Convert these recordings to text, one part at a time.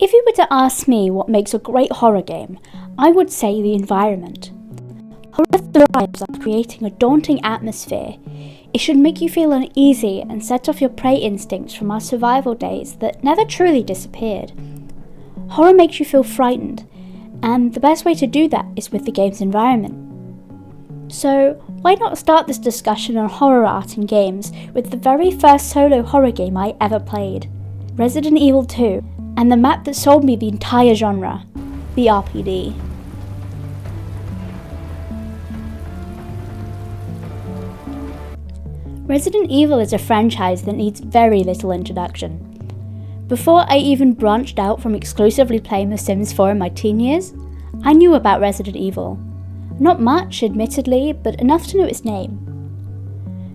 If you were to ask me what makes a great horror game, I would say the environment. Horror thrives on creating a daunting atmosphere. It should make you feel uneasy and set off your prey instincts from our survival days that never truly disappeared. Horror makes you feel frightened, and the best way to do that is with the game's environment. So, why not start this discussion on horror art in games with the very first solo horror game I ever played, Resident Evil 2, and the map that sold me the entire genre, the RPD. Resident Evil is a franchise that needs very little introduction. Before I even branched out from exclusively playing The Sims 4 in my teen years, I knew about Resident Evil. Not much, admittedly, but enough to know its name.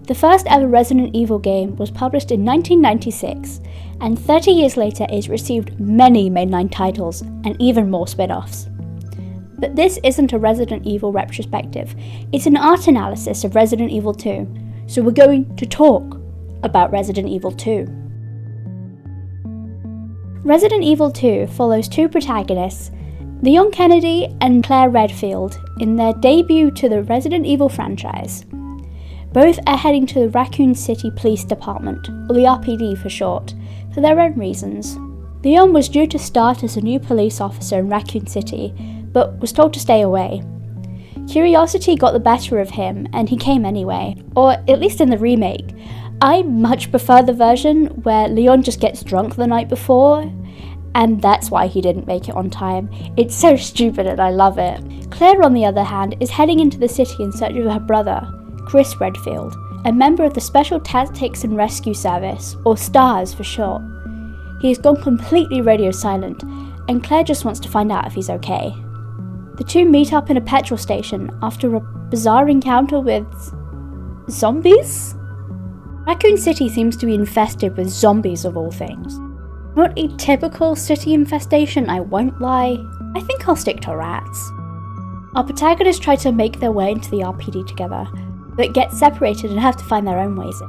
The first ever Resident Evil game was published in 1996, and 30 years later it's received many mainline titles and even more spin-offs. But this isn't a Resident Evil retrospective, it's an art analysis of Resident Evil 2, so we're going to talk about Resident Evil 2. Resident Evil 2 follows two protagonists, Leon Kennedy and Claire Redfield, in their debut to the Resident Evil franchise. Both are heading to the Raccoon City Police Department, or the RPD for short, for their own reasons. Leon was due to start as a new police officer in Raccoon City, but was told to stay away. Curiosity got the better of him, and he came anyway, or at least in the remake. I much prefer the version where Leon just gets drunk the night before, and that's why he didn't make it on time. It's so stupid and I love it. Claire, on the other hand, is heading into the city in search of her brother, Chris Redfield, a member of the Special Tactics and Rescue Service, or STARS for short. He has gone completely radio silent, and Claire just wants to find out if he's okay. The two meet up in a petrol station after a bizarre encounter with zombies? Raccoon City seems to be infested with zombies of all things. Not a typical city infestation, I won't lie. I think I'll stick to rats. Our protagonists try to make their way into the RPD together, but get separated and have to find their own ways in.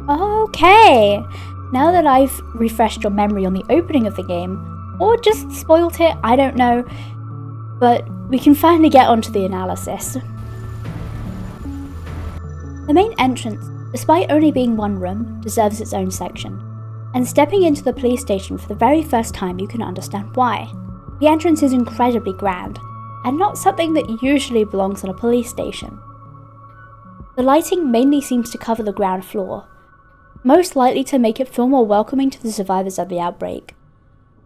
Okay, now that I've refreshed your memory on the opening of the game, or just spoilt it, I don't know, but we can finally get onto the analysis. The main entrance, despite only being one room, deserves its own section, and stepping into the police station for the very first time you can understand why. The entrance is incredibly grand, and not something that usually belongs on a police station. The lighting mainly seems to cover the ground floor, most likely to make it feel more welcoming to the survivors of the outbreak.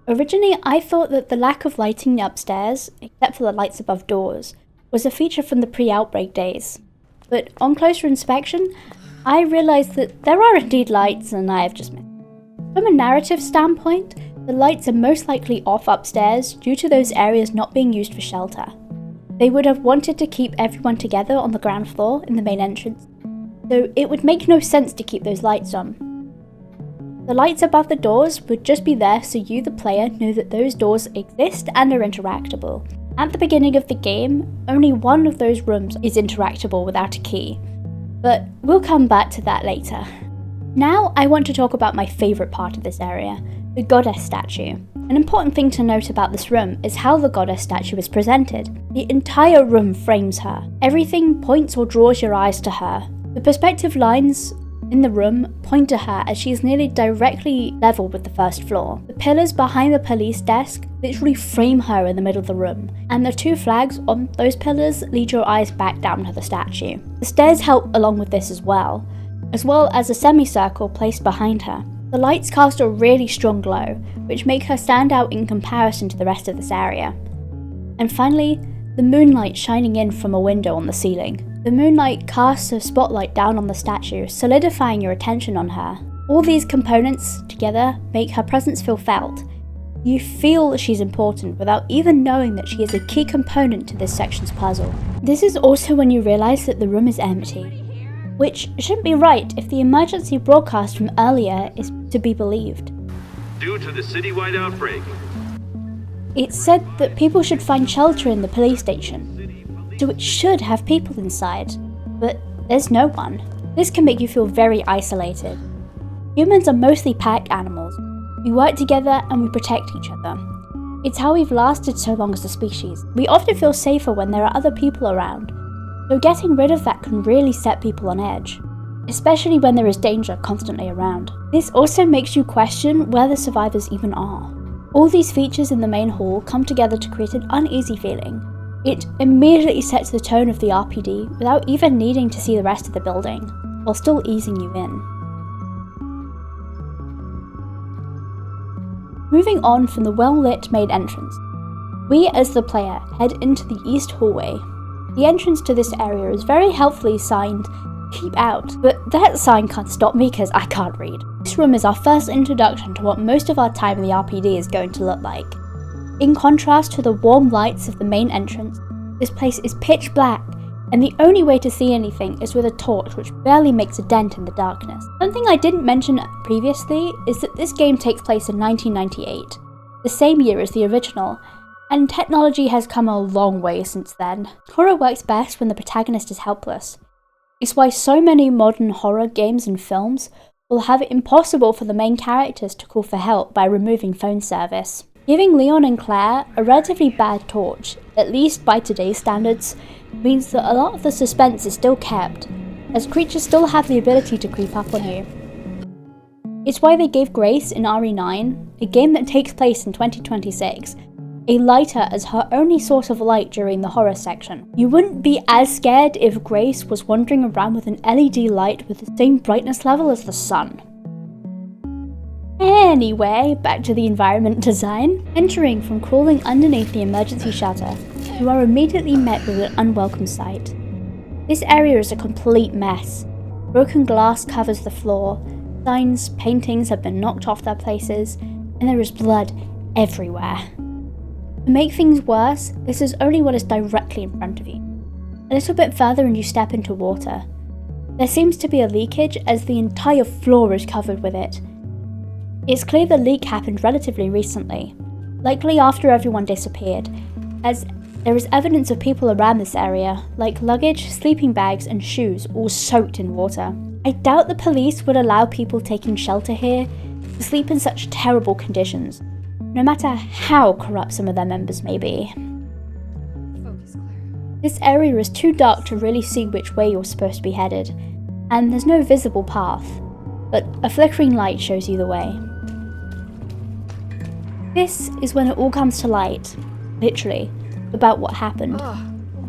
Originally, I thought that the lack of lighting upstairs, except for the lights above doors, was a feature from the pre-outbreak days. But on closer inspection, I realised that there are indeed lights and I have just missed. From a narrative standpoint, the lights are most likely off upstairs due to those areas not being used for shelter. They would have wanted to keep everyone together on the ground floor in the main entrance, so it would make no sense to keep those lights on. The lights above the doors would just be there so you, the player, know that those doors exist and are interactable. At the beginning of the game, only one of those rooms is interactable without a key, but we'll come back to that later. Now I want to talk about my favourite part of this area, the goddess statue. An important thing to note about this room is how the goddess statue is presented. The entire room frames her. Everything points or draws your eyes to her. The perspective lines in the room point to her as she is nearly directly level with the first floor. The pillars behind the police desk literally frame her in the middle of the room, and the two flags on those pillars lead your eyes back down to the statue. The stairs help along with this as well as a semicircle placed behind her. The lights cast a really strong glow, which make her stand out in comparison to the rest of this area. And finally, the moonlight shining in from a window on the ceiling. The moonlight casts a spotlight down on the statue, solidifying your attention on her. All these components together make her presence feel felt. You feel that she's important without even knowing that she is a key component to this section's puzzle. This is also when you realise that the room is empty, which shouldn't be right if the emergency broadcast from earlier is to be believed. Due to the citywide outbreak, It said that people should find shelter in the police station, so it should have people inside, but there's no one. This can make you feel very isolated. Humans are mostly pack animals, We work together and we protect each other. It's how we've lasted so long as a species. We often feel safer when there are other people around, so getting rid of that can really set people on edge, especially when there is danger constantly around. This also makes you question where the survivors even are. All these features in the main hall come together to create an uneasy feeling. It immediately sets the tone of the RPD without even needing to see the rest of the building, while still easing you in. Moving on from the well-lit main entrance, we as the player head into the east hallway. The entrance to this area is very helpfully signed "Keep Out," but that sign can't stop me because I can't read. This room is our first introduction to what most of our time in the RPD is going to look like. In contrast to the warm lights of the main entrance, this place is pitch black, and the only way to see anything is with a torch which barely makes a dent in the darkness. Something I didn't mention previously is that this game takes place in 1998, the same year as the original, and technology has come a long way since then. Horror works best when the protagonist is helpless. It's why so many modern horror games and films will have it impossible for the main characters to call for help by removing phone service. Giving Leon and Claire a relatively bad torch, at least by today's standards, means that a lot of the suspense is still kept, as creatures still have the ability to creep up on you. It's why they gave Grace in RE9, a game that takes place in 2026, a lighter as her only source of light during the horror section. You wouldn't be as scared if Grace was wandering around with an LED light with the same brightness level as the sun. Anyway, back to the environment design. Entering from crawling underneath the emergency shelter, you are immediately met with an unwelcome sight. This area is a complete mess. Broken glass covers the floor, signs, paintings have been knocked off their places, and there is blood everywhere. To make things worse, this is only what is directly in front of you. A little bit further and you step into water. There seems to be a leakage as the entire floor is covered with it. It's clear the leak happened relatively recently, likely after everyone disappeared, as there is evidence of people around this area, like luggage, sleeping bags and shoes all soaked in water. I doubt the police would allow people taking shelter here to sleep in such terrible conditions, no matter how corrupt some of their members may be. Focus, Claire. This area is too dark to really see which way you're supposed to be headed, and there's no visible path, but a flickering light shows you the way. This is when it all comes to light, literally, about what happened. Oh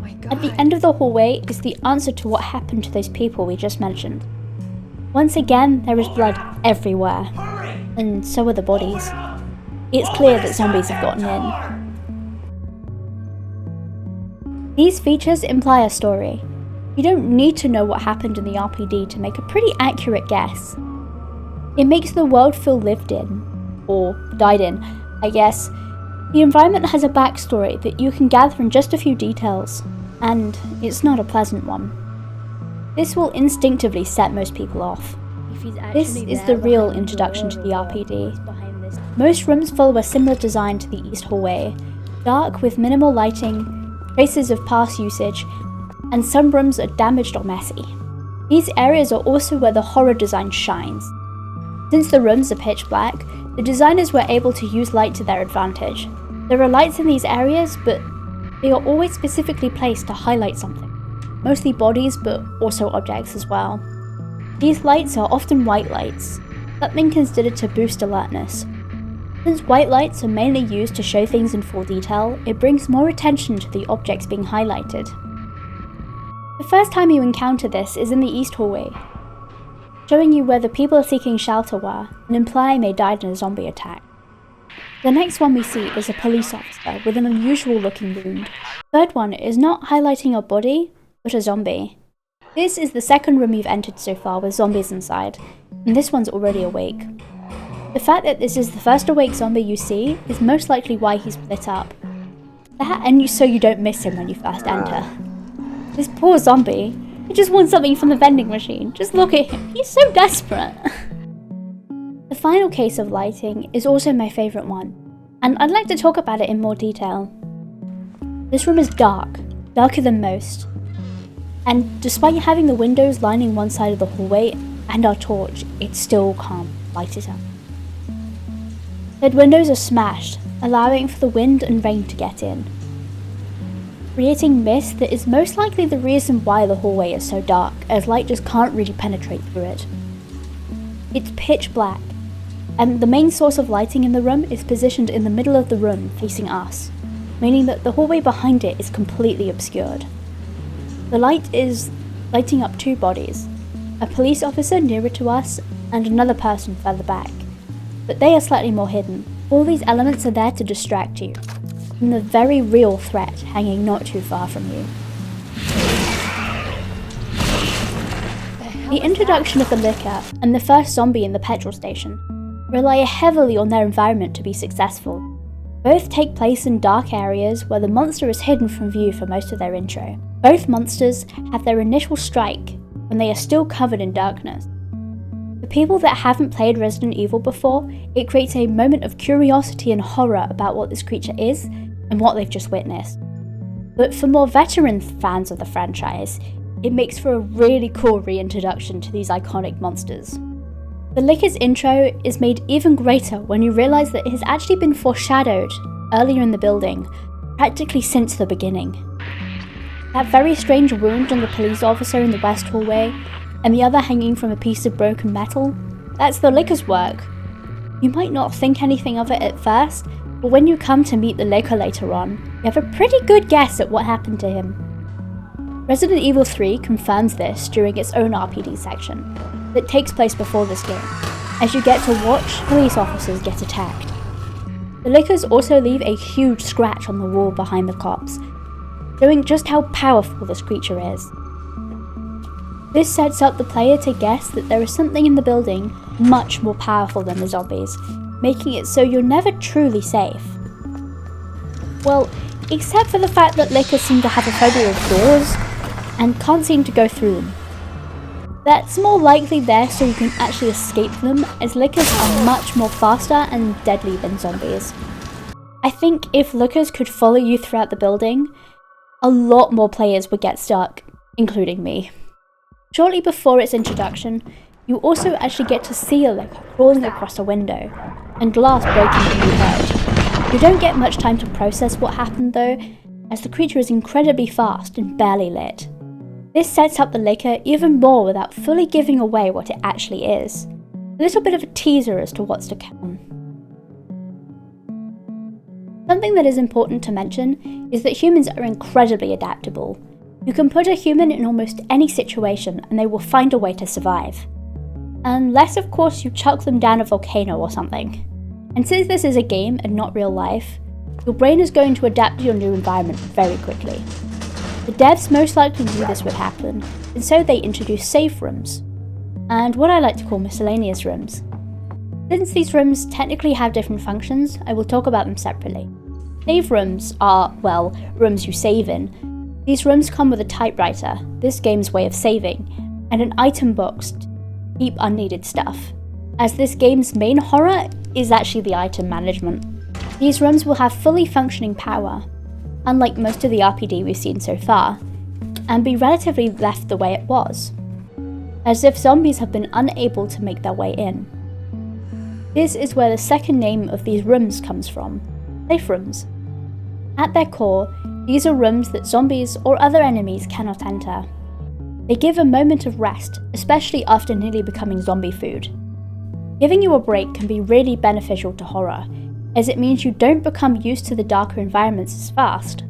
my god. At the end of the hallway is the answer to what happened to those people we just mentioned. Once again, there is blood everywhere, and so are the bodies. It's clear that zombies have gotten in. These features imply a story. You don't need to know what happened in the RPD to make a pretty accurate guess. It makes the world feel lived in, or died in, I guess. The environment has a backstory that you can gather in just a few details, and it's not a pleasant one. This will instinctively set most people off. This is the real introduction to the RPD. Most rooms follow a similar design to the east hallway, dark with minimal lighting, traces of past usage, and some rooms are damaged or messy. These areas are also where the horror design shines. Since the rooms are pitch black, the designers were able to use light to their advantage. There are lights in these areas, but they are always specifically placed to highlight something, mostly bodies but also objects as well. These lights are often white lights, something considered to boost alertness. Since white lights are mainly used to show things in full detail, it brings more attention to the objects being highlighted. The first time you encounter this is in the east hallway, showing you where the people seeking shelter were and implying they died in a zombie attack. The next one we see is a police officer with an unusual looking wound. The third one is not highlighting a body, but a zombie. This is the second room you've entered so far with zombies inside, and this one's already awake. The fact that this is the first awake zombie you see is most likely why he's split up. That and so you don't miss him when you first enter. This poor zombie, he just wants something from the vending machine. Just look at him, he's so desperate. The final case of lighting is also my favourite one, and I'd like to talk about it in more detail. This room is dark, darker than most, and despite having the windows lining one side of the hallway and our torch, it still can't light it up. Said windows are smashed, allowing for the wind and rain to get in, creating mist that is most likely the reason why the hallway is so dark, as light just can't really penetrate through it. It's pitch black, and the main source of lighting in the room is positioned in the middle of the room facing us, meaning that the hallway behind it is completely obscured. The light is lighting up two bodies, a police officer nearer to us and another person further back, but they are slightly more hidden. All these elements are there to distract you from the very real threat hanging not too far from you. The introduction of the liquor and the first zombie in the petrol station rely heavily on their environment to be successful. Both take place in dark areas where the monster is hidden from view for most of their intro. Both monsters have their initial strike when they are still covered in darkness. For people that haven't played Resident Evil before, it creates a moment of curiosity and horror about what this creature is and what they've just witnessed. But for more veteran fans of the franchise, it makes for a really cool reintroduction to these iconic monsters. The Liquor's intro is made even greater when you realise that it has actually been foreshadowed earlier in the building, practically since the beginning. That very strange wound on the police officer in the west hallway, and the other hanging from a piece of broken metal, that's the Liquor's work. You might not think anything of it at first, but when you come to meet the Liquor later on, you have a pretty good guess at what happened to him. Resident Evil 3 confirms this during its own RPD section that takes place before this game, as you get to watch police officers get attacked. The Liquors also leave a huge scratch on the wall behind the cops, showing just how powerful this creature is. This sets up the player to guess that there is something in the building much more powerful than the zombies, making it so you're never truly safe. Well, except for the fact that Liquors seem to have a phobia of doors and can't seem to go through them. That's more likely there so you can actually escape them, as Liquors are much more faster and deadly than zombies. I think if Liquors could follow you throughout the building, a lot more players would get stuck, including me. Shortly before its introduction, you also actually get to see a Liquor crawling across a window, and glass breaking can be heard. You don't get much time to process what happened though, as the creature is incredibly fast and barely lit. This sets up the Liquor even more without fully giving away what it actually is. A little bit of a teaser as to what's to come. Something that is important to mention is that humans are incredibly adaptable. You can put a human in almost any situation and they will find a way to survive. Unless of course you chuck them down a volcano or something. And since this is a game and not real life, your brain is going to adapt to your new environment very quickly. The devs most likely knew this would happen, and so they introduced safe rooms, and what I like to call miscellaneous rooms. Since these rooms technically have different functions, I will talk about them separately. Save rooms are, well, rooms you save in. These rooms come with a typewriter, this game's way of saving, and an item box to keep unneeded stuff, as this game's main horror is actually the item management. These rooms will have fully functioning power, unlike most of the RPD we've seen so far, and be relatively left the way it was, as if zombies have been unable to make their way in. This is where the second name of these rooms comes from, safe rooms. At their core, these are rooms that zombies or other enemies cannot enter. They give a moment of rest, especially after nearly becoming zombie food. Giving you a break can be really beneficial to horror, as it means you don't become used to the darker environments as fast.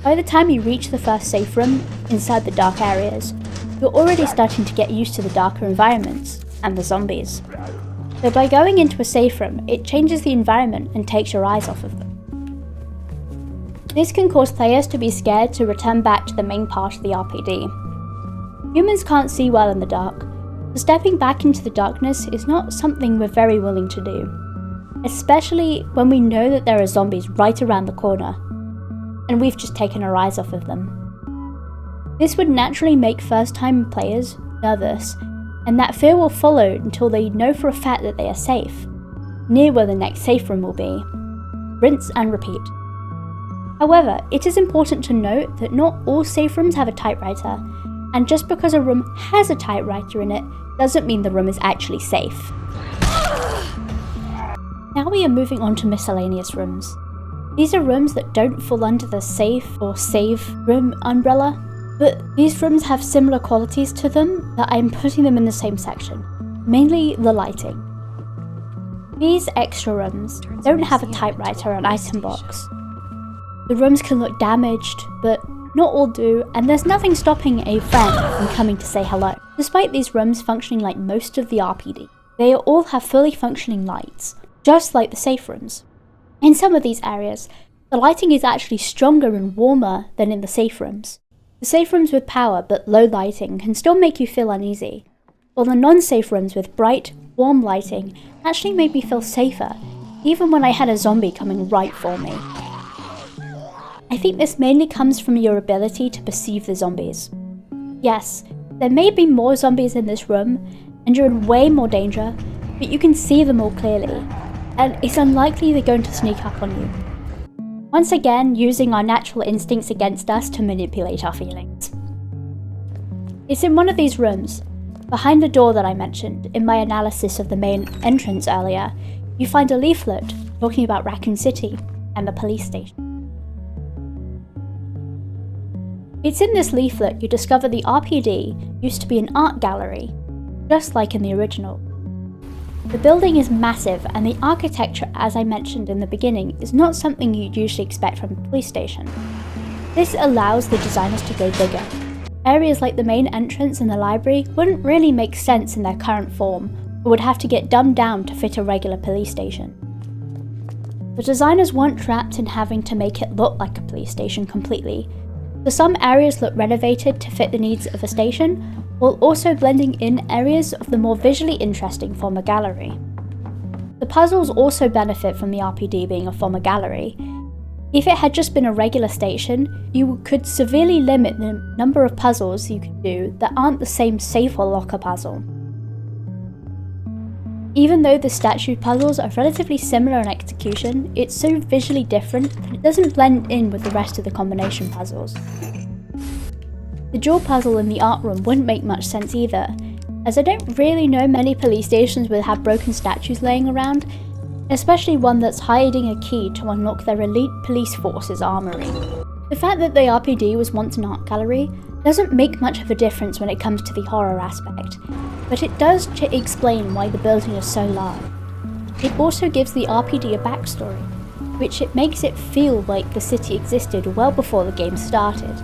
By the time you reach the first safe room, inside the dark areas, you're already starting to get used to the darker environments, and the zombies. So by going into a safe room, it changes the environment and takes your eyes off of them. This can cause players to be scared to return back to the main part of the RPD. Humans can't see well in the dark, so stepping back into the darkness is not something we're very willing to do. Especially when we know that there are zombies right around the corner, and we've just taken our eyes off of them. This would naturally make first-time players nervous, and that fear will follow until they know for a fact that they are safe, near where the next safe room will be. Rinse and repeat. However, it is important to note that not all safe rooms have a typewriter, and just because a room has a typewriter in it doesn't mean the room is actually safe. Now we are moving on to miscellaneous rooms. These are rooms that don't fall under the safe or save room umbrella, but these rooms have similar qualities to them that I'm putting them in the same section, mainly the lighting. These extra rooms don't have a typewriter or an item box. The rooms can look damaged, but not all do, and there's nothing stopping a friend from coming to say hello. Despite these rooms functioning like most of the RPD, they all have fully functioning lights, just like the safe rooms. In some of these areas, the lighting is actually stronger and warmer than in the safe rooms. The safe rooms with power but low lighting can still make you feel uneasy, while the non-safe rooms with bright, warm lighting actually made me feel safer, even when I had a zombie coming right for me. I think this mainly comes from your ability to perceive the zombies. Yes, there may be more zombies in this room, and you're in way more danger, but you can see them all clearly, and it's unlikely they're going to sneak up on you. Once again, using our natural instincts against us to manipulate our feelings. It's in one of these rooms, behind the door that I mentioned in my analysis of the main entrance earlier, you find a leaflet talking about Raccoon City and the police station. It's in this leaflet you discover the RPD used to be an art gallery, just like in the original. The building is massive, and the architecture, as I mentioned in the beginning, is not something you'd usually expect from a police station. This allows the designers to go bigger. Areas like the main entrance and the library wouldn't really make sense in their current form, or would have to get dumbed down to fit a regular police station. The designers weren't trapped in having to make it look like a police station completely, so some areas look renovated to fit the needs of a station, while also blending in areas of the more visually interesting former gallery. The puzzles also benefit from the RPD being a former gallery. If it had just been a regular station, you could severely limit the number of puzzles you could do that aren't the same safe or locker puzzle. Even though the statue puzzles are relatively similar in execution, it's so visually different that it doesn't blend in with the rest of the combination puzzles. The jewel puzzle in the art room wouldn't make much sense either, as I don't really know many police stations would have broken statues laying around, especially one that's hiding a key to unlock their elite police force's armory. The fact that the RPD was once an art gallery doesn't make much of a difference when it comes to the horror aspect, but it does explain why the building is so large. It also gives the RPD a backstory, which it makes it feel like the city existed well before the game started.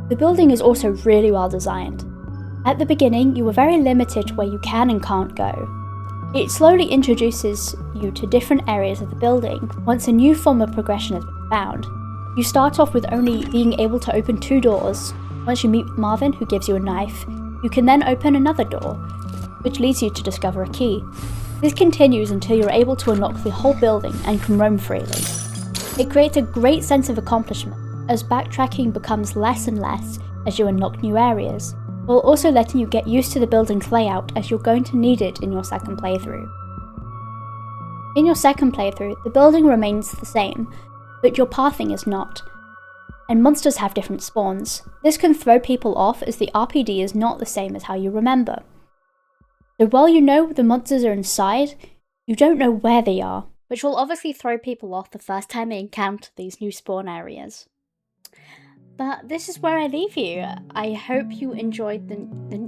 The building is also really well designed. At the beginning, you are very limited to where you can and can't go. It slowly introduces you to different areas of the building once a new form of progression has been found. You start off with only being able to open 2 doors. Once you meet Marvin, who gives you a knife, you can then open another door, which leads you to discover a key. This continues until you're able to unlock the whole building and can roam freely. It creates a great sense of accomplishment, as backtracking becomes less and less as you unlock new areas, while also letting you get used to the building's layout as you're going to need it in your second playthrough. In your second playthrough, the building remains the same, but your pathing is not, and monsters have different spawns. This can throw people off as the RPD is not the same as how you remember. So while you know the monsters are inside, you don't know where they are, which will obviously throw people off the first time they encounter these new spawn areas. But this is where I leave you. I hope you enjoyed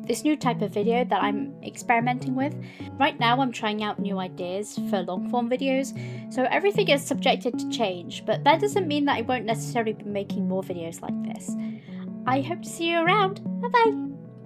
this new type of video that I'm experimenting with. Right now I'm trying out new ideas for long form videos, so everything is subjected to change, but that doesn't mean that I won't necessarily be making more videos like this. I hope to see you around. Bye bye!